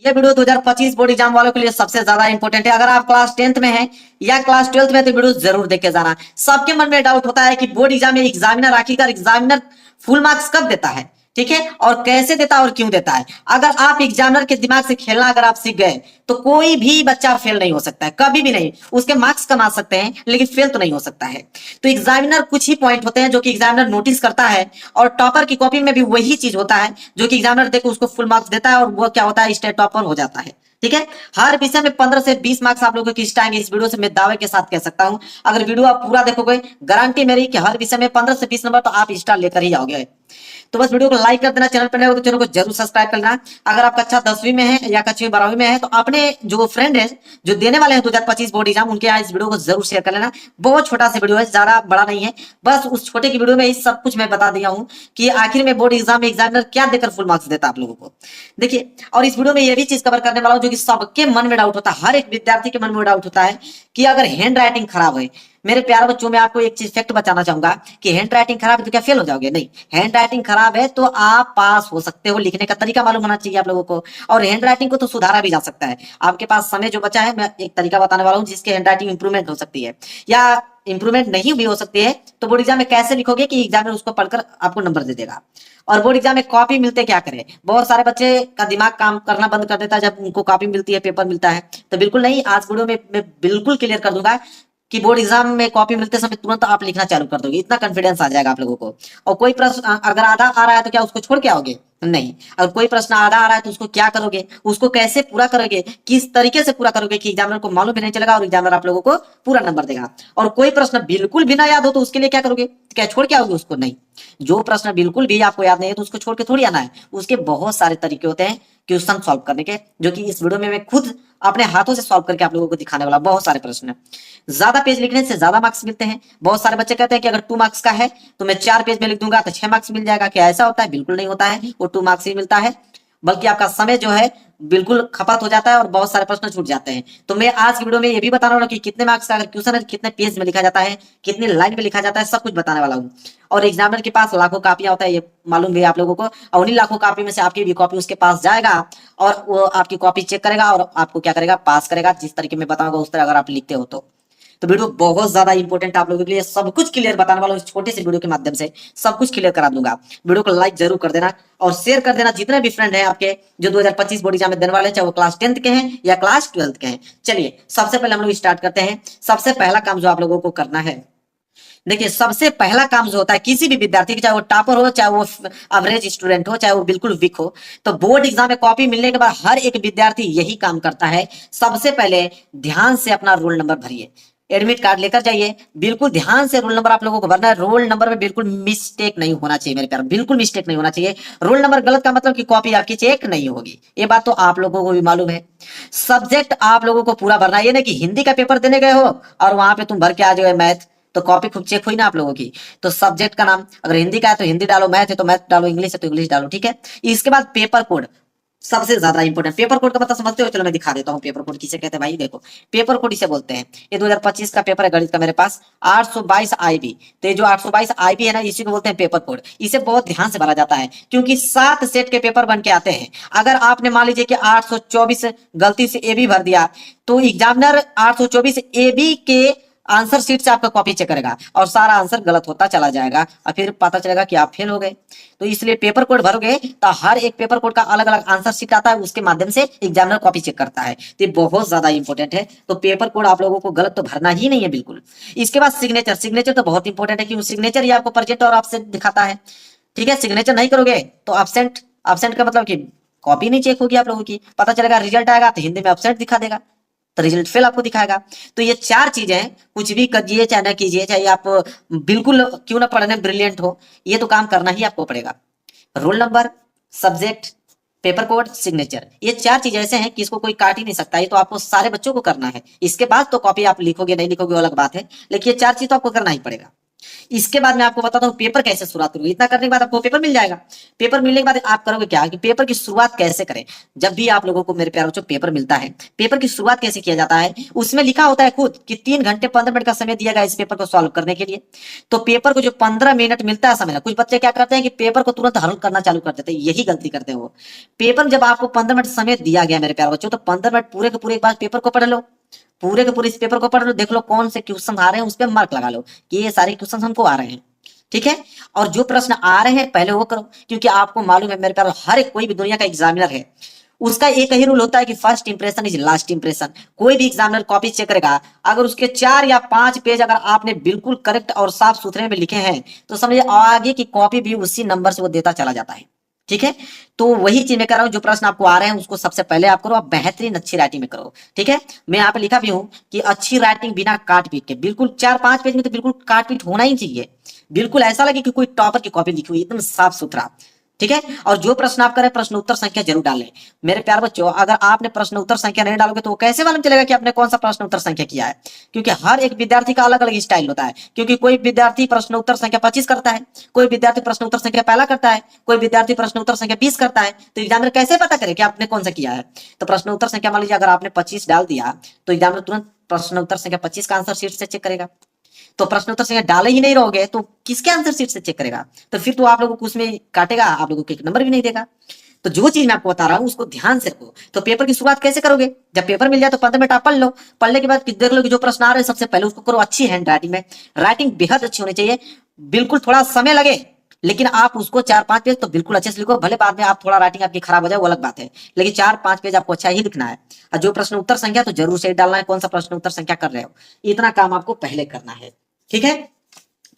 ये video 2025 board exam वालों के लिए सबसे ज्यादा इंपॉर्टेंट है। अगर आप क्लास 10th में हैं या क्लास 12th में, तो वीडियो जरूर देख के जाना। सबके मन में डाउट होता है कि बोर्ड एग्जाम में एग्जामिनर आखिरकार एग्जामिनर फुल मार्क्स कब देता है, ठीक है, और कैसे देता है और क्यों देता है। अगर आप एग्जामिनर के दिमाग से खेलना अगर आप सीख गए तो कोई भी बच्चा फेल नहीं हो सकता है, कभी भी नहीं। उसके मार्क्स कम आ सकते हैं लेकिन फेल तो नहीं हो सकता है। तो एग्जामिनर कुछ ही पॉइंट होते हैं जो कि एग्जामिनर नोटिस करता है, और टॉपर की कॉपी में भी वही चीज होता है जो कि एग्जामिनर देखो उसको फुल मार्क्स देता है, और वो क्या होता है, स्टेट टॉपर हो जाता है। ठीक है, हर विषय में 15 से 20 मार्क्स आप लोगों को किस आएंगे, इस वीडियो से मैं दावे के साथ कह सकता हूं। अगर वीडियो आप पूरा देखोगे, गारंटी मेरी कि हर विषय में 15 से 20 नंबर तो आप स्टार लेकर ही आओगे। तो बस वीडियो को लाइक कर देना, चैनल पर नए हो तो चैनल को जरूर सब्सक्राइब करना। अगर आप कक्षा 10वीं में है या कक्षा 12वीं में है तो अपने जो फ्रेंड है जो देने वाले हैं 2025 बोर्ड एग्जाम, उनके यहाँ इस वीडियो को जरूर शेयर कर लेना। बहुत छोटा सा वीडियो है, ज्यादा बड़ा नहीं है। बस उस छोटे की वीडियो में इस सब कुछ मैं बता दिया हूं कि आखिर में बोर्ड एग्जाम में एग्जामिनर क्या देकर फुल मार्क्स देता है आप लोगों को। देखिए, और इस वीडियो में ये भी चीज कवर करने वाला हूं जो कि सबके मन में डाउट होता है, हर एक विद्यार्थी के मन में डाउट होता है कि अगर हैंड राइटिंग खराब है। मेरे प्यारे बच्चों, में आपको एक चीज फैक्ट बताना चाहूंगा कि हैंड राइटिंग खराब है तो क्या फेल हो जाओगे? नहीं, हैंड राइटिंग खराब है तो आप पास हो सकते हो। लिखने का तरीका मालूम होना चाहिए आप लोगों को, और हैंड राइटिंग को तो सुधारा भी जा सकता है। आपके पास समय जो बचा है, मैं एक तरीका बताने वाला हूं जिसके हैंड राइटिंग इंप्रूवमेंट हो सकती है, या इंप्रूवमेंट नहीं भी हो सकती है। तो बोर्ड एग्जाम में कैसे लिखोगे कि एग्जामिनर उसको पढ़कर आपको नंबर दे देगा। और बोर्ड एग्जाम में कॉपी मिलते क्या करें? बहुत सारे बच्चे का दिमाग काम करना बंद कर देता है जब उनको कॉपी मिलती है, पेपर मिलता है। तो बिल्कुल नहीं, आज वीडियो में मैं बिल्कुल क्लियर कर दूंगा कि बोर्ड एग्जाम में कॉपी मिलते समय तुरंत आप लिखना चालू कर दोगे, इतना कॉन्फिडेंस आ जाएगा आप लोगों को। और कोई प्रश्न अगर आधा आ रहा है तो क्या उसको छोड़ के आओगे? नहीं। अगर कोई प्रश्न आधा आ रहा है तो उसको क्या करोगे, उसको कैसे पूरा करोगे, किस तरीके से पूरा करोगे कि एग्जामिनर को मालूम भी नहीं चलेगा और एग्जामिनर आप लोगों को पूरा नंबर देगा। और कोई प्रश्न बिल्कुल भी ना याद हो तो उसके लिए क्या करोगे? क्या छोड़ के आओगे उसको? नहीं। जो प्रश्न बिल्कुल भी आपको याद नहीं है तो उसको छोड़ के थोड़ी आना है। उसके बहुत सारे तरीके होते हैं क्वेश्चन सॉल्व करने के, जो कि इस वीडियो में मैं खुद अपने हाथों से सॉल्व करके आप लोगों को दिखाने वाला। बहुत सारे प्रश्न है, ज्यादा पेज लिखने से ज्यादा मार्क्स मिलते हैं। बहुत सारे बच्चे कहते हैं कि अगर 2 मार्क्स का है तो मैं 4 पेज में लिख दूंगा तो 6 मार्क्स मिल जाएगा। क्या ऐसा होता है? बिल्कुल नहीं होता है, वो 2 मार्क्स ही मिलता है, बल्कि आपका समय जो है बिल्कुल खपत हो जाता है और बहुत सारे प्रश्न छूट जाते हैं। तो मैं आज की वीडियो में ये भी बताने वाला हूं कि कितने मार्क्स का अगर क्वेश्चन है, कितने पेज में लिखा जाता है, कितनी लाइन में लिखा जाता है, सब कुछ बताने वाला हूं। और एग्जामिनर के पास लाखों कापियां होता है, ये मालूम भी है आप लोगों को, और उन्हीं लाखों कॉपी में से आपकी भी कॉपी उसके पास जाएगा और वो आपकी कॉपी चेक करेगा और आपको क्या करेगा, पास करेगा। जिस तरीके में बताऊंगा उस तरह अगर आप लिखते हो तो वीडियो बहुत ज्यादा इंपॉर्टेंट आप लोगों के लिए, सब कुछ क्लियर बताने वाला हूं इस छोटे से वीडियो के माध्यम से, सब कुछ क्लियर करा दूंगा। वीडियो को लाइक जरूर कर देना और शेयर कर देना जितने भी फ्रेंड हैं आपके जो 2025 बोर्ड एग्जाम में देने वाले हैं, चाहे वो क्लास 10th के हैं या क्लास 12th के हैं। चलिए सबसे पहले हम लोग स्टार्ट करते हैं। सबसे पहला काम जो आप लोगों को करना है, देखिए सबसे पहला काम जो होता है किसी भी विद्यार्थी की, चाहे वो टॉपर हो, चाहे वो एवरेज स्टूडेंट हो, चाहे वो बिल्कुल वीक हो, तो बोर्ड एग्जाम में कॉपी मिलने के बाद हर एक विद्यार्थी यही काम करता है। सबसे पहले ध्यान से अपना रोल नंबर भरिए, एडमिट कार्ड लेकर जाइए, बिल्कुल ध्यान से रोल नंबर आप लोगों को भरना है। रोल नंबर में बिल्कुल मिस्टेक नहीं होना चाहिए मेरे प्यारे, बिल्कुल मिस्टेक नहीं होना चाहिए। रोल नंबर गलत का मतलब कि कॉपी आपकी चेक नहीं होगी, ये बात तो आप लोगों को भी मालूम है। सब्जेक्ट आप लोगों को पूरा भरना है, ये नहीं कि हिंदी का पेपर देने गए हो और वहां पे तुम भर के आ जाओ मैथ, तो कॉपी खूब चेक हुई ना आप लोगों की। तो सब्जेक्ट का नाम अगर हिंदी का है तो हिंदी डालो, मैथ है तो मैथ डालो, इंग्लिश है तो इंग्लिश डालो, ठीक है। इसके बाद पेपर कोड सबसे ज्यादा इंपॉर्टेंट। पेपर कोड का मतलब समझते हो? चलो मैं दिखा देता हूँ पेपर कोड किसे कहते हैं भाई। देखो पेपर कोड इसे बोलते हैं। ये 2025 का पेपर है गणित का मेरे पास, 822 आईबी। तो ये जो 822 आईबी है ना, इसी को बोलते हैं पेपर कोड। इसे बहुत ध्यान से भरा जाता है क्योंकि 7 सेट के पेपर बन के आते हैं। अगर आपने मान लीजिए कि 824 गलती से ए बी भर दिया तो एग्जामिनर 824 ए बी के आंसर शीट से आपका कॉपी चेक करेगा और सारा आंसर गलत होता चला जाएगा और फिर पता चलेगा कि आप फेल हो गए। तो इसलिए पेपर कोड भरोगे तो हर एक पेपर कोड का अलग अलग आंसर शीट आता है, उसके माध्यम से एग्जामिनर कॉपी चेक करता है। तो ये बहुत ज्यादा इंपॉर्टेंट है। तो पेपर कोड आप लोगों को गलत तो भरना ही नहीं है बिल्कुल। इसके बाद सिग्नेचर, सिग्नेचर तो बहुत इंपॉर्टेंट है क्योंकि सिग्नेचर ही आपको प्रेजेंट और एब्सेंट दिखाता है, ठीक है। सिग्नेचर नहीं करोगे तो एब्सेंट, एब्सेंट का मतलब कि कॉपी नहीं चेक होगी आप लोगों की। पता चलेगा रिजल्ट आएगा तो हिंदी में एब्सेंट दिखा देगा, तो रिजल्ट फेल आपको दिखाएगा। तो ये 4 चीजें कुछ भी कीजिए चाहे ना कीजिए, चाहे आप बिल्कुल क्यों ना पढ़ने ब्रिलियंट हो, ये तो काम करना ही आपको पड़ेगा। Roll number, subject, paper code, signature, ये 4 चीज ऐसे हैं कि इसको कोई काट ही नहीं सकता। ये तो आपको सारे बच्चों को करना है। इसके बाद तो कॉपी आप लिखोगे नहीं लिखोगे अलग बात है, लेकिन ये 4 चीज तो आपको करना ही पड़ेगा। इसके बाद मैं आपको बताता हूँ पेपर कैसे शुरुआत करोगे। इतना करने के बाद आपको पेपर मिल जाएगा। पेपर मिलने के बाद आप करोगे क्या कि पेपर की शुरुआत कैसे करें। जब भी आप लोगों को मेरे प्यारे बच्चों पेपर मिलता है, पेपर की शुरुआत कैसे किया जाता है उसमें लिखा होता है खुद कि 3 घंटे 15 मिनट का समय दिया गया इस पेपर को सॉल्व करने के लिए। तो पेपर को जो 15 मिनट मिलता है समय, कुछ बच्चे क्या करते हैं कि पेपर को तुरंत हल करना चालू कर देते हैं, यही गलती करते हैं वो। पेपर जब आपको 15 मिनट समय दिया गया मेरे प्यारे बच्चों, तो 15 मिनट पूरे के पूरे एक बार पेपर को पढ़ लो, पूरे के पूरे इस पेपर को पढ़ लो, देख लो कौन से क्वेश्चन आ रहे हैं, उस पर मार्क लगा लो कि ये सारे क्वेश्चन हमको आ रहे हैं। ठीक है, और जो प्रश्न आ रहे हैं पहले वो करो, क्योंकि आपको मालूम है मेरे प्यारे, हर एक कोई भी दुनिया का एग्जामिनर है, उसका एक ही रूल होता है कि first impression is last impression. कोई भी एग्जामिनर कॉपी चेक करेगा, अगर उसके 4 या 5 पेज अगर आपने बिल्कुल करेक्ट और साफ सुथरे में लिखे हैं, तो समझिए आगे की कॉपी भी उसी नंबर से वो देता चला जाता है। ठीक है, तो वही चीज मैं कर रहा हूं, जो प्रश्न आपको आ रहे हैं उसको सबसे पहले आप करो, आप बेहतरीन अच्छी राइटिंग में करो। ठीक है, मैं यहाँ पे लिखा भी हूं कि अच्छी राइटिंग बिना काट पीट के, बिल्कुल 4-5 पेज में तो बिल्कुल काट पीट होना ही चाहिए, बिल्कुल ऐसा लगे कि कोई टॉपर की कॉपी लिखी हुई एकदम साफ सुथरा। ठीक है, और जो प्रश्न आप करें प्रश्न उत्तर संख्या जरूर डालें मेरे प्यार बच्चों। अगर आपने प्रश्न उत्तर संख्या नहीं डालोगे तो कैसे मालूम चलेगा कि आपने कौन सा प्रश्न उत्तर संख्या किया है, क्योंकि हर एक विद्यार्थी का अलग अलग स्टाइल होता है। क्योंकि कोई विद्यार्थी प्रश्न उत्तर संख्या 25 करता है, कोई विद्यार्थी प्रश्न उत्तर संख्या पहला करता है, कोई विद्यार्थी प्रश्न उत्तर संख्या 20 करता है। तो एग्जामिनर कैसे पता करे कि आपने कौन सा किया है। तो प्रश्न उत्तर संख्या मान लीजिए अगर आपने 25 डाल दिया, तो एग्जामिनर तुरंत प्रश्न उत्तर संख्या 25 का आंसर शीट से चेक करेगा। तो प्रश्न उत्तर संख्या डाले ही नहीं रहोगे तो किसके आंसर शीट से चेक करेगा, तो फिर तो आप लोगों को उसमें काटेगा, आप लोगों को एक नंबर भी नहीं देगा। तो जो चीज मैं आपको बता रहा हूं उसको ध्यान से रखो। तो पेपर की शुरुआत कैसे करोगे, जब पेपर मिल जाए तो 15 मिनट आप पढ़ लो, पढ़ने के बाद देख लो कि जो प्रश्न आ रहे हैं सबसे पहले उसको करो अच्छी हैंड राइटिंग में। राइटिंग बेहद अच्छी होनी चाहिए, बिल्कुल थोड़ा समय लगे लेकिन आप उसको 4-5 पेज तो बिल्कुल अच्छे से लिखो। भले बाद में आप थोड़ा राइटिंग आपकी खराब हो जाए वो अलग बात है, लेकिन 4-5 पेज आपको अच्छा ही लिखना है। और जो प्रश्न उत्तर संख्या तो जरूर सही डालना है, कौन सा प्रश्न उत्तर संख्या कर रहे हो, इतना काम आपको पहले करना है। ठीक है,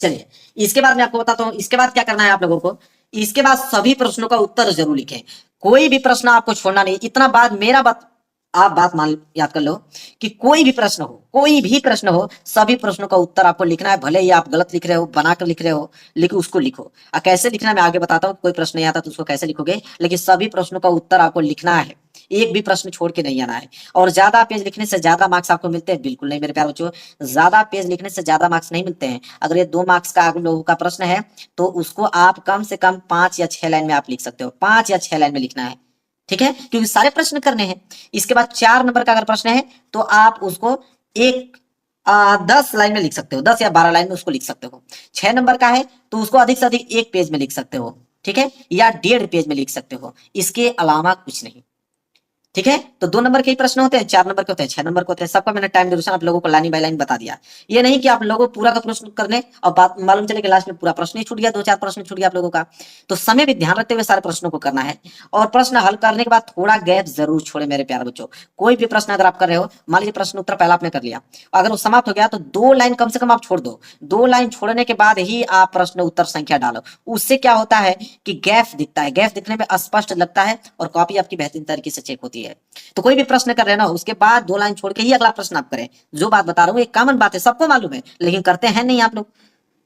चलिए इसके बाद मैं आपको बताता हूं इसके बाद क्या करना है आप लोगों को। इसके बाद सभी प्रश्नों का उत्तर जरूर लिखें, कोई भी प्रश्न आपको छोड़ना नहीं। इतना बात मेरा बात आप बात मान याद कर लो कि कोई भी प्रश्न हो, कोई भी प्रश्न हो, सभी प्रश्नों का उत्तर आपको लिखना है। भले ही आप गलत लिख रहे हो, बनाकर लिख रहे हो, लेकिन उसको लिखो। और कैसे लिखना है मैं आगे बताता हूँ, कोई प्रश्न नहीं आता तो उसको कैसे लिखोगे, लेकिन सभी प्रश्नों का उत्तर आपको लिखना है, एक भी प्रश्न छोड़ के नहीं आना है। और ज्यादा पेज लिखने से ज्यादा मार्क्स आपको मिलते हैं, बिल्कुल नहीं मेरे प्यारे बच्चों, ज्यादा पेज लिखने से ज्यादा मार्क्स नहीं मिलते हैं। अगर ये 2 मार्क्स का आप लोगों का प्रश्न है तो उसको आप कम से कम 5 या 6 लाइन में आप लिख सकते हो, 5 या 6 लाइन में लिखना है। ठीक है, क्योंकि सारे प्रश्न करने हैं। इसके बाद 4 नंबर का अगर प्रश्न है तो आप उसको एक 10 लाइन में लिख सकते हो, 10 या 12 लाइन में उसको लिख सकते हो। 6 नंबर का है तो उसको अधिक से अधिक 1 पेज में लिख सकते हो। ठीक है, या 1.5 पेज में लिख सकते हो, इसके अलावा कुछ नहीं। ठीक है, तो 2 नंबर के ही प्रश्न होते हैं, 4 नंबर के होते हैं, 6 नंबर के होते हैं। सबका मैंने टाइम ड्यूरेशन आप लोगों को लाइन बाय लाइन बता दिया। ये नहीं कि आप लोगों को पूरा का प्रश्न करने और बात मालूम चले कि लास्ट में पूरा प्रश्न ही छूट गया, 2-4 प्रश्न छूट गया आप लोगों का। तो समय भी ध्यान रखते हुए सारे प्रश्नों को करना है। और प्रश्न हल करने के बाद थोड़ा गैप जरूर छोड़े मेरे प्यारे बच्चों। कोई भी प्रश्न अगर आप कर रहे हो, मान लीजिए प्रश्न उत्तर पहला आपने कर लिया, अगर वो समाप्त हो गया तो 2 लाइन कम से कम आप छोड़ दो। 2 लाइन छोड़ने के बाद ही आप प्रश्न उत्तर संख्या डालो। उससे क्या होता है कि गैप दिखता है, गैप दिखने में स्पष्ट लगता है और कॉपी आपकी बेहतरीन तरीके से चेक होती है। तो कोई भी प्रश्न कर रहे हैं ना, उसके बाद 2 लाइन छोड़ के ही अगला प्रश्न आप करें। जो बात बता रहा हूं एक कॉमन बात है, सबको मालूम है, लेकिन करते हैं नहीं आप लोग।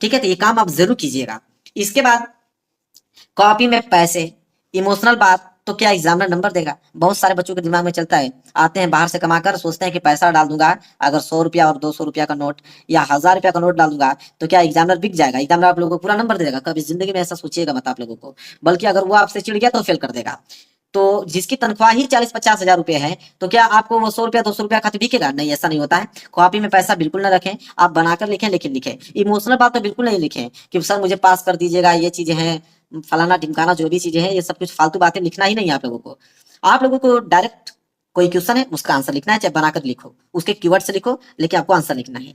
ठीक है, तो ये काम आप जरूर कीजिएगा। इसके बाद कॉपी में पैसे, इमोशनल बात, तो क्या एग्जामिनर नंबर देगा। बहुत सारे बच्चों के दिमाग में चलता है, आते हैं बाहर से कमाकर, सोचते हैं कि पैसा डाल दूंगा, अगर 100 रुपया और 200 रुपया का नोट या 1000 रुपया का नोट डाल दूंगा तो क्या एग्जामिनर बिक जाएगा, एग्जामिनर आप लोगों को पूरा नंबर दे देगा। कभी जिंदगी में ऐसा सोचिएगा मत आप लोगों को, बल्कि अगर वो आपसे चिढ़ गया तो फेल कर देगा। तो जिसकी तनख्वाह ही 40-50 हजार रुपए है, तो क्या आपको वो 100 रुपया 200 रुपया खातिर बिकेगा, नहीं, ऐसा नहीं होता है। कॉपी में पैसा बिल्कुल ना रखें, आप बनाकर लिखें, लेकिन लिखें। इमोशनल बात तो बिल्कुल नहीं लिखें कि सर मुझे पास कर दीजिएगा, ये चीजें हैं, फलाना ढिमकाना, जो भी चीजें हैं, ये सब कुछ फालतू बातें लिखना ही नहीं है आप लोगों को। आप लोगों को डायरेक्ट कोई क्वेश्चन है उसका आंसर लिखना है, चाहे बनाकर लिखो, उसके कीवर्ड से लिखो, लेकिन आपको आंसर लिखना है।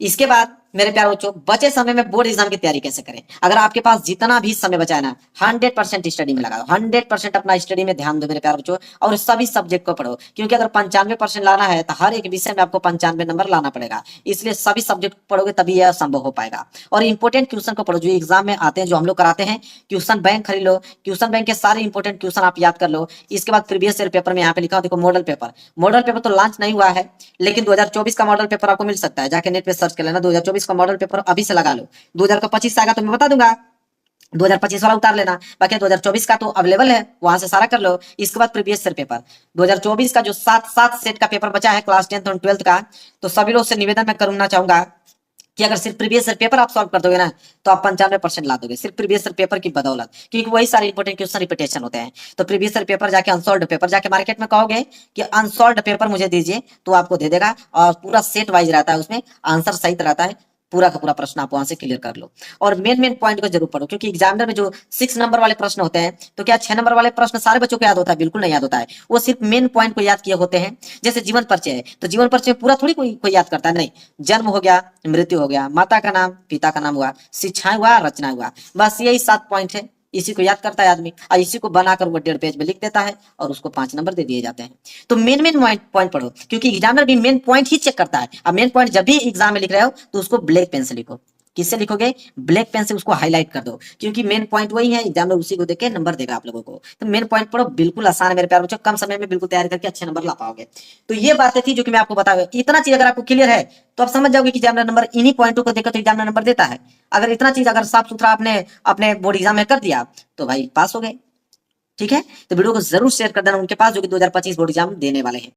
इसके बाद मेरे प्यारे बच्चों, बचे समय में बोर्ड एग्जाम की तैयारी कैसे करें। अगर आपके पास जितना भी समय बचा है ना, 100% स्टडी में लगाओ, 100% अपना स्टडी में ध्यान दो मेरे प्यारे बच्चों, और सभी सब्जेक्ट को पढ़ो। क्योंकि अगर 95% लाना है तो हर एक विषय में आपको 95 नंबर लाना पड़ेगा, इसलिए सभी सब्जेक्ट पढ़ोगे तभी यह संभव हो पाएगा। और इंपॉर्टेंट क्वेश्चन को पढ़ो जो एग्जाम में आते हैं, जो हम लोग कराते हैं। क्वेश्चन बैंक खरीद लो, क्वेश्चन बैंक के सारे इंपॉर्टेंट क्वेश्चन आप याद कर लो। इसके बाद प्रीवियस ईयर पेपर में यहाँ पे लिखा हो, देखो मॉडल पेपर। मॉडल पेपर तो लॉन्च नहीं हुआ है, लेकिन 2024 का मॉडल पेपर आपको मिल सकता है, जाके नेट पे सर्च कर लेना। 2024 का मॉडल पेपर अभी से लगा लो, 2025 आएगा तो मैं बता दूंगा, 2025 वाला उतार लेना। बाकी 2024 का तो अवेलेबल है, वहां से सारा कर लो। इसके बाद प्रीवियस ईयर पेपर 2024 का जो 7 सेट का पेपर बचा है क्लास 10th और 12th का, तो सभी लोग से निवेदन मैं करना चाहूंगा कि अगर सिर्फ प्रीवियस ईयर पेपर आप सॉल्व कर दोगे ना तो आप 95% ला दोगे, सिर्फ प्रीवियस ईयर पेपर की बदौलत, क्योंकि वही सारे इंपॉर्टेंट क्वेश्चन रिपीटेशन होते हैं। तो प्रीवियस ईयर पेपर जाके अनसॉल्व पेपर जाके मार्केट में कहोगे कि अनसॉल्व पेपर मुझे दीजिए तो आपको दे देगा, और पूरा सेट वाइज रहता है, उसमें आंसर सही रहता है, पूरा का पूरा प्रश्न आप वहां से क्लियर कर लो। और मेन पॉइंट को जरूर पढ़ो, क्योंकि एग्जामिनर में जो 6 नंबर वाले प्रश्न होते हैं, तो क्या 6 नंबर वाले प्रश्न सारे बच्चों को याद होता है? बिल्कुल नहीं याद होता है, वो सिर्फ मेन पॉइंट को याद किए होते हैं। जैसे जीवन परिचय है, तो जीवन परिचय पूरा थोड़ी कोई याद करता है, नहीं। जन्म हो गया, मृत्यु हो गया, माता का नाम, पिता का नाम हुआ, शिक्षाएं हुआ, रचना हुआ, बस यही 7 पॉइंट है। इसी को याद करता है आदमी, और इसी को बनाकर वो 1.5 पेज में लिख देता है, और उसको 5 नंबर दे दिए जाते हैं। तो मेन पॉइंट पढ़ो, क्योंकि एग्जामिनर भी मेन पॉइंट ही चेक करता है। अब मेन पॉइंट जब भी एग्जाम में लिख रहे हो तो उसको ब्लैक पेन से लिखो। किससे लिखोगे? ब्लैक पेन से उसको हाईलाइट कर दो, क्योंकि मेन पॉइंट वही है, एग्जामिनर उसी को देख के नंबर देगा आप लोगों को। तो मेन पॉइंट पढ़ो, बिल्कुल आसान है मेरे प्यारे बच्चों, कम समय में बिल्कुल तैयारी करके अच्छे नंबर ला पाओगे। तो ये बातें थी जो कि मैं आपको बताऊंगा। इतना चीज अगर आपको क्लियर है तो आप समझ जाओगे कि एग्जामिनर नंबर इन्हीं पॉइंटों को देखकर तो एग्जामिनर नंबर देता है। अगर इतना चीज अगर साफ सुथरा आपने अपने बोर्ड एग्जाम में कर दिया तो भाई पास हो गए। ठीक है, तो वीडियो को जरूर शेयर कर देना उनके पास जो कि 2025 बोर्ड एग्जाम देने वाले हैं।